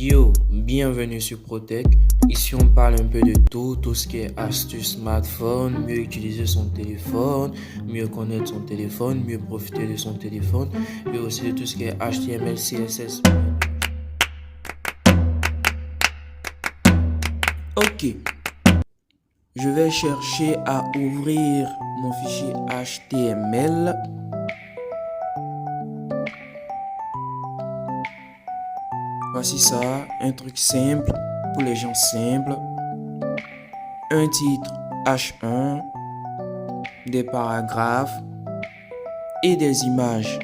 Yo, bienvenue sur Protec. Ici, on parle un peu de tout ce qui est astuces smartphone, mieux utiliser son téléphone, mieux connaître son téléphone, mieux profiter de son téléphone, et aussi de tout ce qui est HTML, CSS. Ok, je vais chercher à ouvrir mon fichier HTML. Voici ça, un truc simple pour les gens simples. Un titre H1, des paragraphes et des images.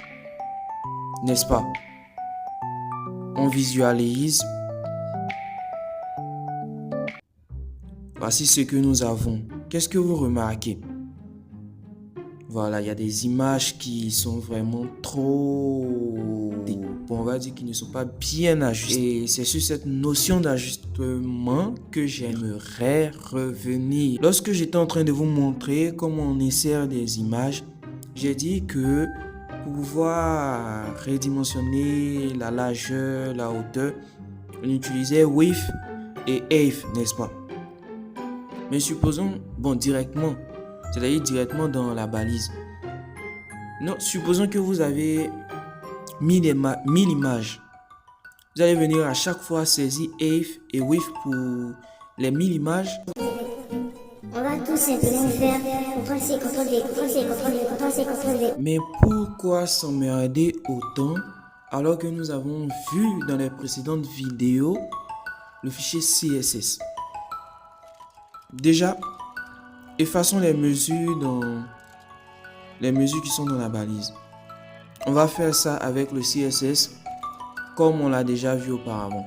N'est-ce pas? On visualise. Voici ce que nous avons. Qu'est-ce que vous remarquez? Voilà, il y a des images qui sont vraiment trop... Bon, on va dire qu'ils ne sont pas bien ajustés. Et c'est sur cette notion d'ajustement que j'aimerais revenir. Lorsque j'étais en train de vous montrer comment on insère des images, j'ai dit que pour pouvoir redimensionner la largeur, la hauteur, on utilisait width et height, n'est-ce pas? Mais supposons, directement, c'est-à-dire directement dans la balise. Non, supposons que vous avez 1000 images. Vous allez venir à chaque fois saisir height et width pour les 1000 images. On va tout simplement faire CTRL-C, CTRL-V, CTRL-C, CTRL-V, CTRL-C, CTRL-V. Mais pourquoi s'emmerder autant alors que nous avons vu dans les précédentes vidéos le fichier CSS? Déjà, effaçons les mesures qui sont dans la balise. On va faire ça avec le CSS comme on l'a déjà vu auparavant.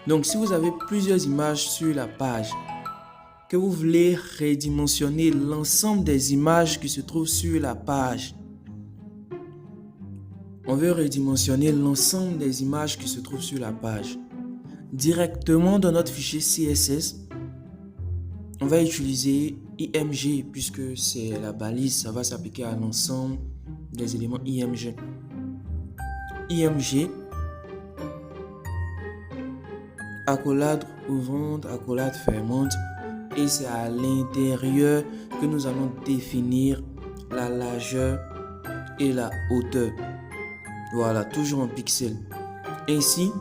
Donc, si vous avez plusieurs images sur la page, que vous voulez redimensionner l'ensemble des images qui se trouvent sur la page, on veut redimensionner l'ensemble des images qui se trouvent sur la page directement dans notre fichier CSS. On va utiliser IMG puisque c'est la balise, ça va s'appliquer à l'ensemble des éléments IMG. IMG, accolade ouvrante, accolade fermante, et c'est à l'intérieur que nous allons définir la largeur et la hauteur. Voilà, toujours en pixels. Ainsi,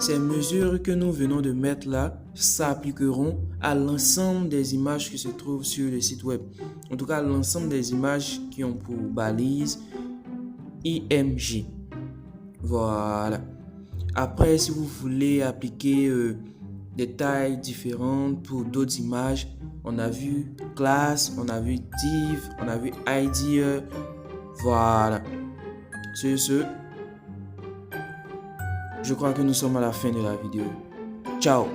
ces mesures que nous venons de mettre là s'appliqueront à l'ensemble des images qui se trouvent sur le site web. En tout cas, l'ensemble des images qui ont pour balise IMG. Voilà. Après, si vous voulez appliquer des tailles différentes pour d'autres images, on a vu class, on a vu div, on a vu ID. Voilà. Sur ce, je crois que nous sommes à la fin de la vidéo. Ciao!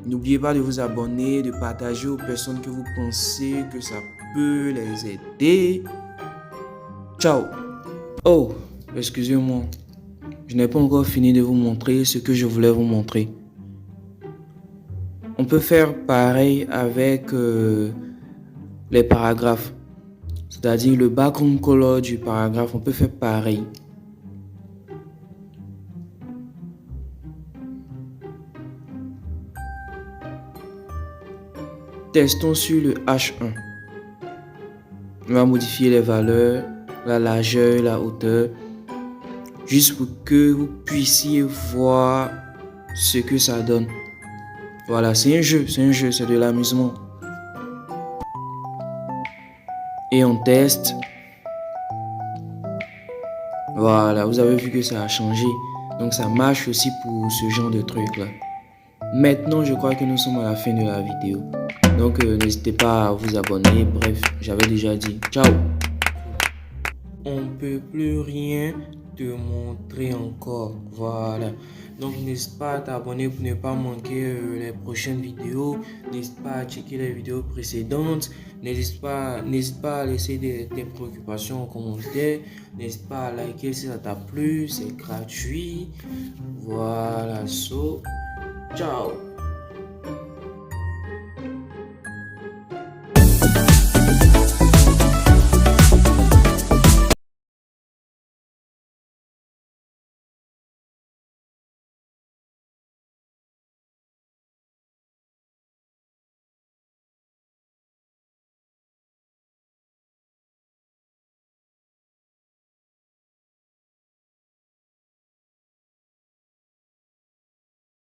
N'oubliez pas de vous abonner, de partager aux personnes que vous pensez que ça peut les aider. Ciao! Oh, excusez-moi. Je n'ai pas encore fini de vous montrer ce que je voulais vous montrer. On peut faire pareil avec les paragraphes. C'est-à-dire le background color du paragraphe. On peut faire pareil. Testons sur le H1. On va modifier les valeurs, la largeur, la hauteur, juste pour que vous puissiez voir ce que ça donne. Voilà, c'est un jeu, c'est de l'amusement. Et on teste. Voilà, vous avez vu que ça a changé. Donc ça marche aussi pour ce genre de truc là. Maintenant, je crois que nous sommes à la fin de la vidéo. Donc, n'hésitez pas à vous abonner. Bref, j'avais déjà dit. Ciao! On ne peut plus rien te montrer encore. Voilà. Donc, n'hésite pas à t'abonner pour ne pas manquer les prochaines vidéos. N'hésite pas à checker les vidéos précédentes. N'hésite pas à laisser tes préoccupations en commentaire. N'hésite pas à liker si ça t'a plu. C'est gratuit. Voilà. Ciao!